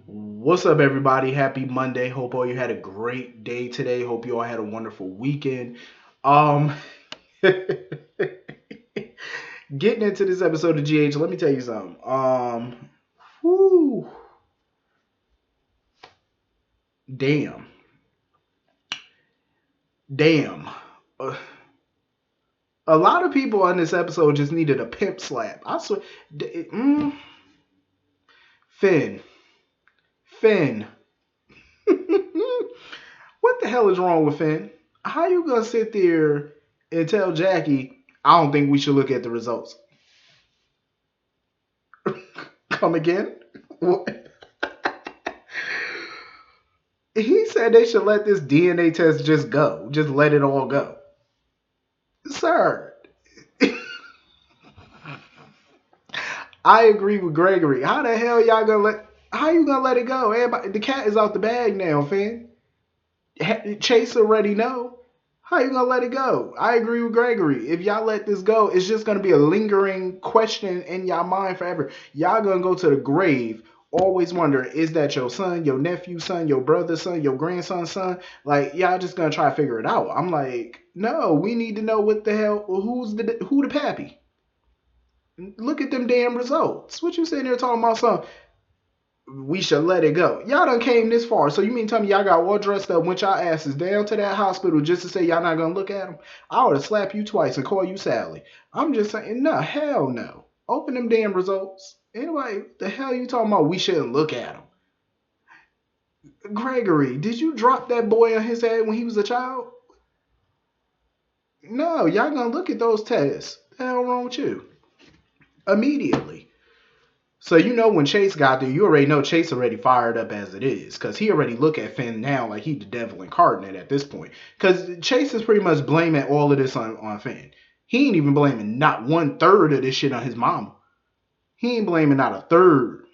What's up, everybody? Happy Monday. Hope all you had a great day today. Hope you all had a wonderful weekend. Um, Getting into this episode of GH, let me tell you something. Whoo, damn, damn. Uh, a lot of people on this episode just needed a pimp slap. I swear. Finn, Finn. What the hell is wrong with Finn? How you gonna sit there and tell Jackie, I don't think we should look at the results? Come again? What? He said they should let this DNA test just go. Just let it all go. Sir, I agree with Gregory. How the hell y'all gonna let how you gonna let it go? Everybody, the cat is out the bag now, Finn. Chase already know. How you gonna let it go? I agree with Gregory. If y'all let this go, it's just gonna be a lingering question in y'all mind forever. Y'all gonna go to the grave always wondering, is that your son, your nephew's son, your brother's son, your grandson's son? Like, y'all just gonna try to figure it out. I'm like, no, we need to know what the hell, who the pappy? Look at them damn results. What you sitting there talking about, son? We should let it go. Y'all done came this far. So you mean tell me y'all got all dressed up, went y'all asses down to that hospital just to say y'all not gonna look at them? I would have slapped you twice and call you Sally. I'm just saying, no, hell no. Open them damn results. Anyway, the hell you talking about? We shouldn't look at them. Gregory, did you drop that boy on his head when he was a child? No, y'all gonna look at those tests. What the hell wrong with you? Immediately. So you know when Chase got there, you already know Chase already fired up as it is, because he already look at Finn now like he the devil incarnate at this point. Because Chase is pretty much blaming all of this on Finn. He ain't even blaming not 1/3 of this shit on his mama. He ain't blaming not a third,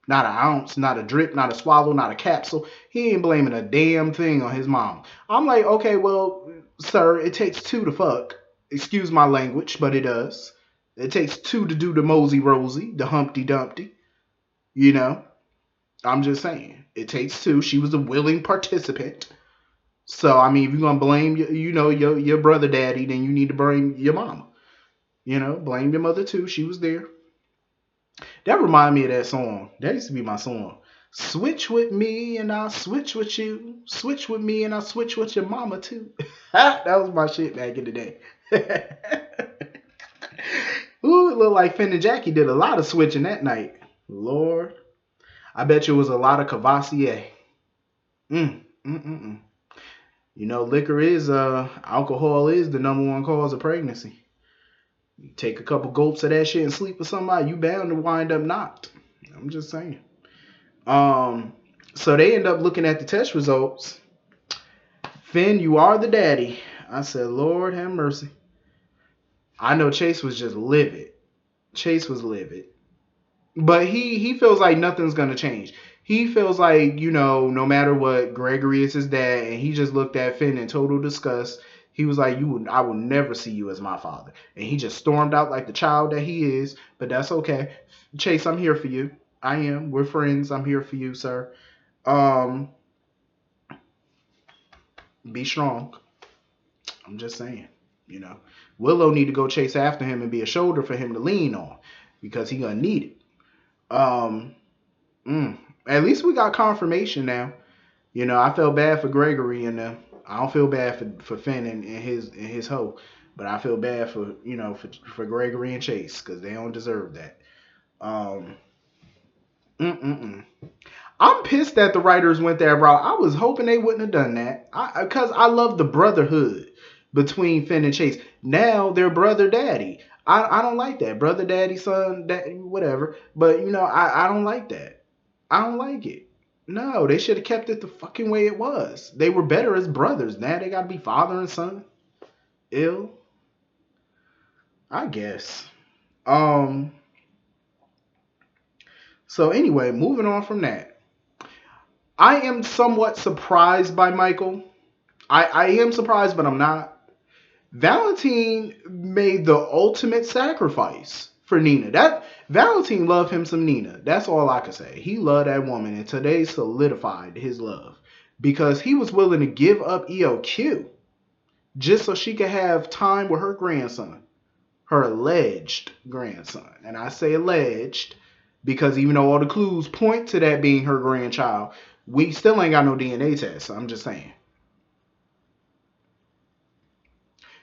not an ounce, not a drip, not a swallow, not a capsule. He ain't blaming a damn thing on his mom. I'm like, okay, well, sir, it takes two to fuck. Excuse my language, but it does. It takes two to do the mosey rosy, the humpty dumpty. You know, I'm just saying. It takes two. She was a willing participant. So I mean, if you're gonna blame your brother daddy, then you need to blame your mama. You know, blame your mother too. She was there. That remind me of that song. That used to be my song. Switch with me and I'll switch with you. Switch with me and I'll switch with your mama too. That was my shit back in the day. Ooh, it looked like Finn and Jackie did a lot of switching that night. Lord, I bet you it was a lot of Cavassier. Mm, mm, mm, mm. You know, alcohol is the number one cause of pregnancy. You take a couple gulps of that shit and sleep with somebody, you bound to wind up knocked. I'm just saying. Um, so they end up looking at the test results. Finn, you are the daddy. I said, Lord have mercy. I know Chase was just livid. Chase was livid. But he feels like nothing's gonna change. He feels like, no matter what, Gregory is his dad, and he just looked at Finn in total disgust. He was like, I will never see you as my father. And he just stormed out like the child that he is, but that's okay. Chase, I'm here for you. I am. We're friends. I'm here for you, sir. Um, be strong. I'm just saying, you know. Willow need to go chase after him and be a shoulder for him to lean on because he gonna need it. Mm, at least we got confirmation now. I felt bad for Gregory and I don't feel bad for Finn and his hoe, but I feel bad for Gregory and Chase because they don't deserve that. Um, mm-mm-mm. I'm pissed that the writers went that route. I was hoping they wouldn't have done that. Because I love the brotherhood between Finn and Chase. Now they're brother daddy. I don't like that. Brother daddy, son, daddy, whatever. But I don't like that. I don't like it. No, they should have kept it the fucking way it was. They were better as brothers. Now they gotta be father and son. Ill. I guess. Um. So anyway, moving on from that. I am somewhat surprised by Michael. I am surprised, but I'm not. Valentine made the ultimate sacrifice for Nina. That Valentine loved him some Nina. That's all I can say. He loved that woman, and today solidified his love because he was willing to give up EOQ just so she could have time with her grandson, her alleged grandson. And I say alleged because even though all the clues point to that being her grandchild, we still ain't got no DNA test. I'm just saying.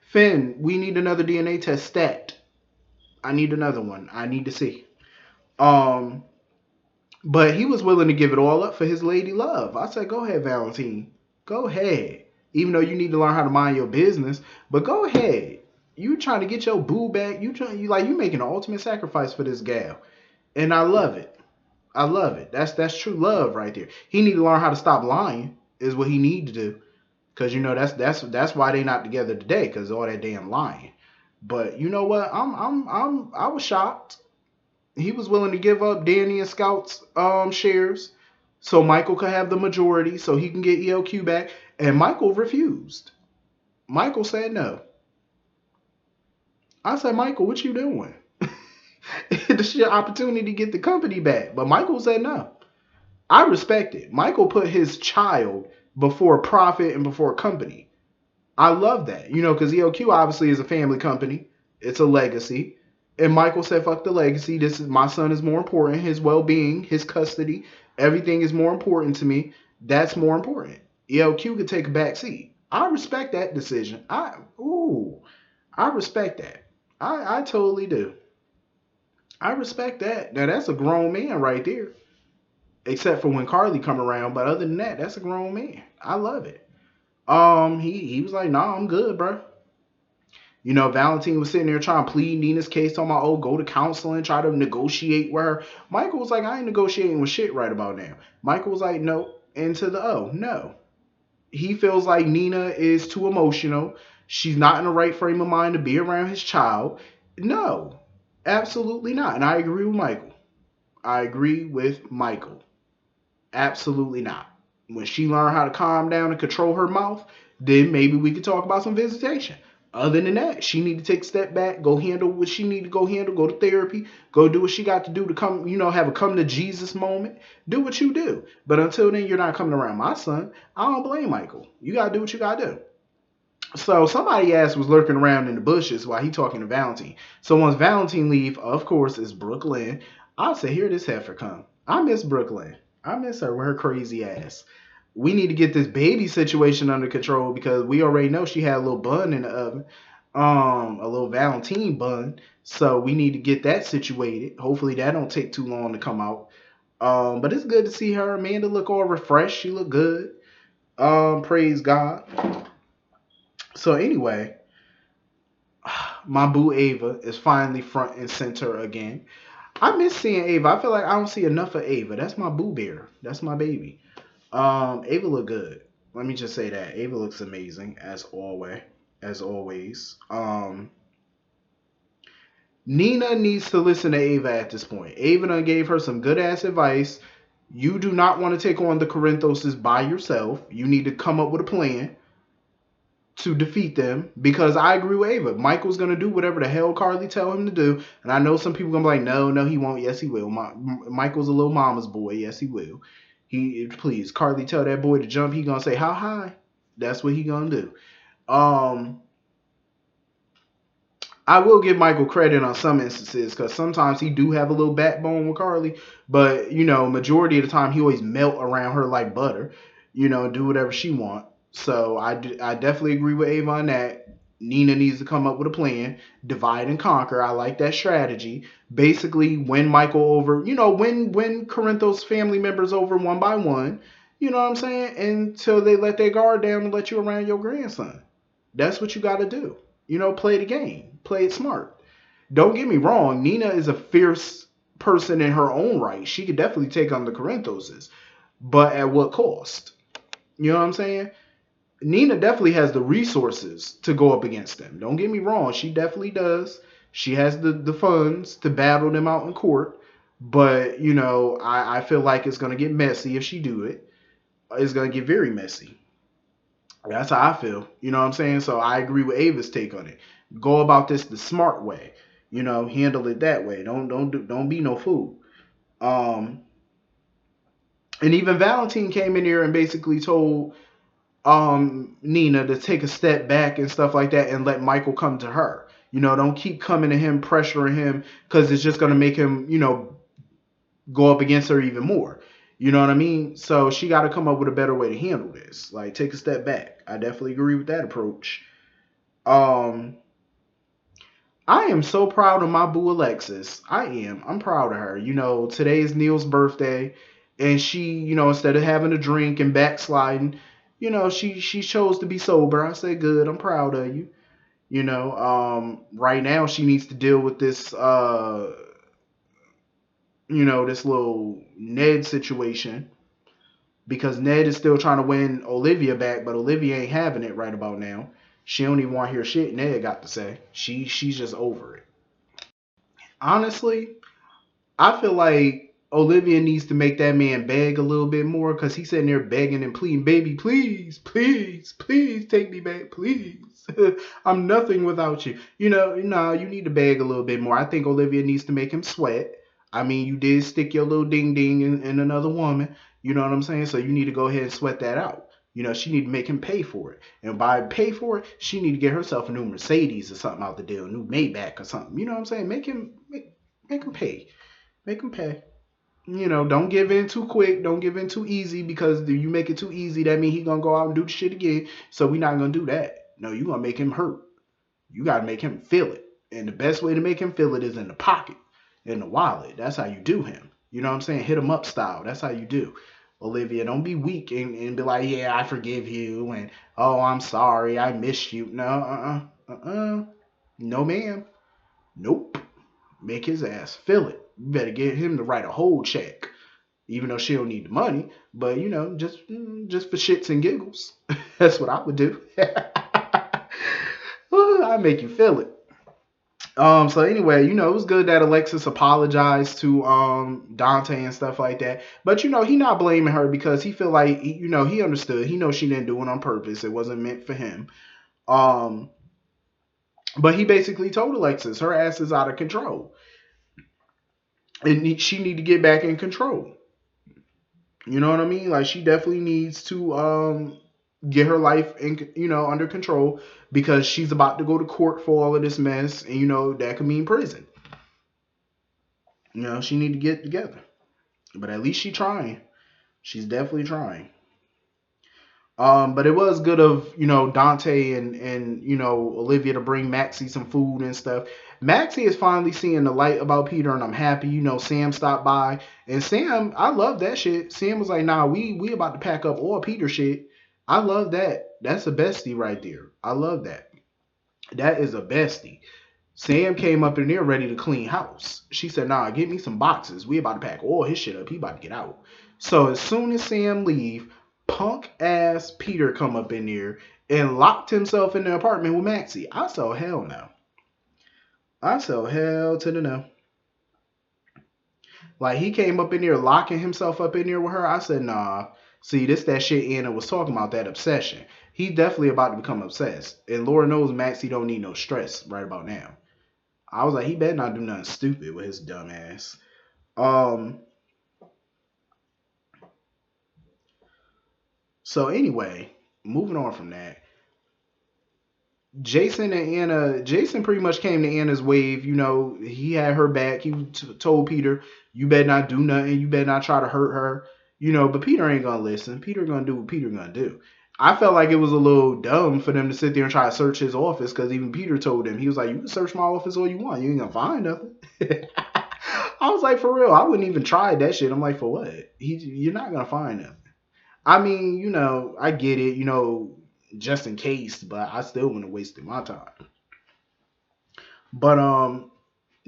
Finn, we need another DNA test stat. I need another one. I need to see. Um, but he was willing to give it all up for his lady love. I said, go ahead, Valentine. Go ahead. Even though you need to learn how to mind your business, but go ahead. You trying to get your boo back. You making an ultimate sacrifice for this gal. And I love it. I love it. That's true love right there. He need to learn how to stop lying, is what he need to do. Cause that's why they not together today, cause all that damn lying. But you know what? I was shocked. He was willing to give up Danny and Scout's shares so Michael could have the majority so he can get ELQ back. And Michael refused. Michael said no. I said, Michael, what you doing? This is your opportunity to get the company back. But Michael said no. I respect it. Michael put his child before profit and before company. I love that. Because ELQ obviously is a family company. It's a legacy. And Michael said, fuck the legacy. My son is more important. His well-being, his custody, everything is more important to me. That's more important. ELQ could take a back seat. I respect that decision. I respect that. I totally do. I respect that. Now that's a grown man right there. Except for when Carly come around. But other than that, that's a grown man. I love it. He was like, nah, I'm good, bro. Valentine was sitting there trying to plead Nina's case, talking about, go to counseling, try to negotiate with her. Michael was like, I ain't negotiating with shit right about now. Michael was like, no. And to the no. He feels like Nina is too emotional. She's not in the right frame of mind to be around his child. No, absolutely not. And I agree with Michael. Absolutely not. When she learned how to calm down and control her mouth, then maybe we could talk about some visitation. Other than that, she need to take a step back, go handle what she need to go handle, go to therapy, go do what she got to do to come, have a come to Jesus moment. Do what you do. But until then, you're not coming around my son. I don't blame Michael. You got to do what you got to do. So somebody ass was lurking around in the bushes while he talking to Valentine. So once Valentine leave, of course, it's Brooklyn. I say, here this heifer come. I miss Brooklyn. I miss her with her crazy ass. We need to get this baby situation under control because we already know she had a little bun in the oven, a little Valentine bun. So we need to get that situated. Hopefully that don't take too long to come out. But it's good to see her. Amanda look all refreshed. She look good. Praise God. So anyway, my boo Ava is finally front and center again. I miss seeing Ava. I feel like I don't see enough of Ava. That's my boo bear. That's my baby. Ava look good. Let me just say that. Ava looks amazing as always. Nina needs to listen to Ava at this point. Ava done gave her some good ass advice. You do not want to take on the Corinthoses by yourself. You need to come up with a plan to defeat them, because I agree with Ava. Michael's going to do whatever the hell Carly tell him to do. And I know some people going to be like, no, he won't. Yes, he will. Michael's a little mama's boy. Yes, he will. Please, Carly tell that boy to jump. He going to say, how high? That's what he going to do. I will give Michael credit on some instances because sometimes he do have a little backbone with Carly. But, majority of the time he always melt around her like butter, do whatever she want. So I definitely agree with Ava on that. Nina needs to come up with a plan, divide and conquer. I like that strategy. Basically, win Michael over, win Corinthos family members over one by one. You know what I'm saying? Until they let their guard down and let you around your grandson. That's what you got to do. Play the game. Play it smart. Don't get me wrong. Nina is a fierce person in her own right. She could definitely take on the Corinthoses. But at what cost? You know what I'm saying? Nina definitely has the resources to go up against them. Don't get me wrong. She definitely does. She has the funds to battle them out in court. But, I feel like it's going to get messy if she do it. It's going to get very messy. That's how I feel. You know what I'm saying? So I agree with Ava's take on it. Go about this the smart way. You know, handle it that way. Don't be no fool. Um, and even Valentine came in here and basically told Nina to take a step back and stuff like that and let Michael come to her. You know, don't keep coming to him, pressuring him, because it's just gonna make him, you know, go up against her even more. You know what I mean? So she got to come up with a better way to handle this. Like, take a step back. I definitely agree with that approach. Um, I am so proud of my boo Alexis. I am. I'm proud of her. You know, today is Neil's birthday, and she, you know, instead of having a drink and backsliding, you know, she chose to be sober. I say, good. I'm proud of you. You know, right now she needs to deal with this, you know, this little Ned situation because Ned is still trying to win Olivia back, but Olivia ain't having it right about now. She don't even want to hear shit Ned got to say. She's just over it. Honestly, I feel like Olivia needs to make that man beg a little bit more because he's sitting there begging and pleading, baby, please, please, please take me back, please. I'm nothing without you. You know, no, you need to beg a little bit more. I think Olivia needs to make him sweat. I mean, you did stick your little ding ding in another woman. You know what I'm saying? So you need to go ahead and sweat that out. You know, she need to make him pay for it. And by pay for it, she need to get herself a new Mercedes or something out the deal, a new Maybach or something. You know what I'm saying? Make him pay. Make him pay. You know, don't give in too quick. Don't give in too easy because if you make it too easy, that means he gonna go out and do the shit again. So we not gonna do that. No, you gonna make him hurt. You gotta make him feel it. And the best way to make him feel it is in the pocket, in the wallet. That's how you do him. You know what I'm saying? Hit him up style. That's how you do. Olivia, don't be weak and be like, yeah, I forgive you, and oh, I'm sorry, I missed you. No, no, ma'am. Nope. Make his ass feel it. You better get him to write a whole check, even though she don't need the money. But you know, just for shits and giggles, that's what I would do. I make you feel it. So anyway, you know, it was good that Alexis apologized to Dante and stuff like that. But you know, he not blaming her because he feel like you know, he understood. He knows she didn't do it on purpose. It wasn't meant for him. Um, but he basically told Alexis her ass is out of control, and she need to get back in control. You know what I mean? Like she definitely needs to get her life in under control because she's about to go to court for all of this mess, and you know that could mean prison. You know she need to get together, but at least she's trying. She's definitely trying. But it was good of Dante and Olivia to bring Maxie some food and stuff. Maxie is finally seeing the light about Peter, and I'm happy. You know, Sam stopped by, and Sam, I love that shit. Sam was like, "Nah, we about to pack up all Peter shit." I love that. That's a bestie right there. I love that. That is a bestie. Sam came up in there ready to clean house. She said, "Nah, get me some boxes. We about to pack all his shit up. He about to get out." So as soon as Sam leave, punk ass Peter come up in there and locked himself in the apartment with Maxie. I saw hell no. I saw hell to the no. Like he came up in there locking himself up in there with her. I said, nah. See, this that shit Anna was talking about, that obsession. He's definitely about to become obsessed. And Lord knows Maxie don't need no stress right about now. I was like, he better not do nothing stupid with his dumb ass. Um. So anyway, moving on from that, Jason and Anna. Jason pretty much came to Anna's wave. You know, he had her back. He told Peter, "You better not do nothing. You better not try to hurt her." You know, but Peter ain't gonna listen. Peter gonna do what Peter gonna do. I felt like it was a little dumb for them to sit there and try to search his office because even Peter told him, he was like, "You can search my office all you want. You ain't gonna find nothing." I was like, for real, I wouldn't even try that shit. I'm like, for what? You're not gonna find nothing. I mean, I get it, just in case, but I still wouldn't have wasted my time. But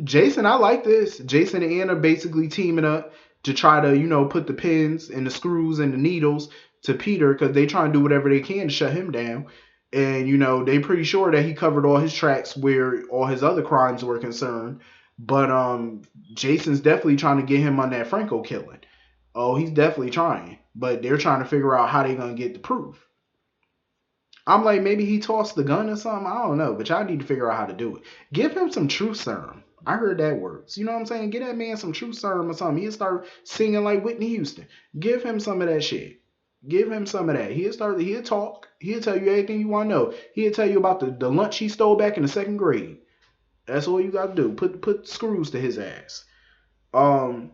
Jason, I like this. Jason and Anna basically teaming up to try to, put the pins and the screws and the needles to Peter because they try and do whatever they can to shut him down. And, they pretty sure that he covered all his tracks where all his other crimes were concerned. But Jason's definitely trying to get him on that Franco killing. Oh, he's definitely trying. But they're trying to figure out how they're going to get the proof. I'm like, maybe he tossed the gun or something. I don't know. But y'all need to figure out how to do it. Give him some truth serum. I heard that works. You know what I'm saying? Get that man some true serum or something. He'll start singing like Whitney Houston. Give him some of that shit. Give him some of that. He'll talk. He'll tell you everything you want to know. He'll tell you about the lunch he stole back in the second grade. That's all you gotta do. Put screws to his ass. Um,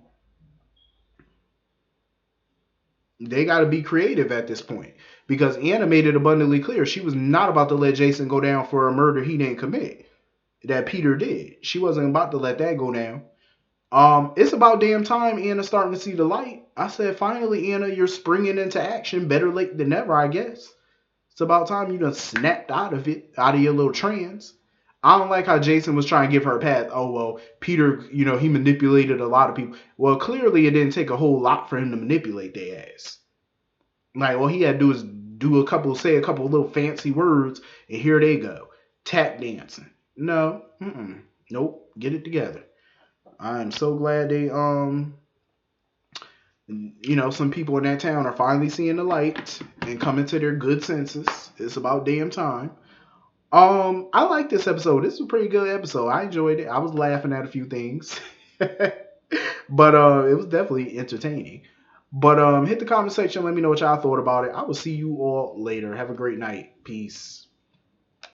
they gotta be creative at this point. Because Anna made it abundantly clear she was not about to let Jason go down for a murder he didn't commit. That Peter did. She wasn't about to let that go down. It's about damn time Anna's starting to see the light. I said, finally, Anna, you're springing into action. Better late than never, I guess. It's about time you done snapped out of it, out of your little trance. I don't like how Jason was trying to give her a path. Oh, well, Peter, he manipulated a lot of people. Well, clearly it didn't take a whole lot for him to manipulate their ass. Like, all he had to do is say a couple of little fancy words, and here they go. Tap dancing. No. Nope. Get it together. I'm so glad they some people in that town are finally seeing the light and coming to their good senses. It's about damn time. I like this episode. This is a pretty good episode. I enjoyed it. I was laughing at a few things. But it was definitely entertaining. But hit the comment section, let me know what y'all thought about it. I will see you all later. Have a great night. Peace.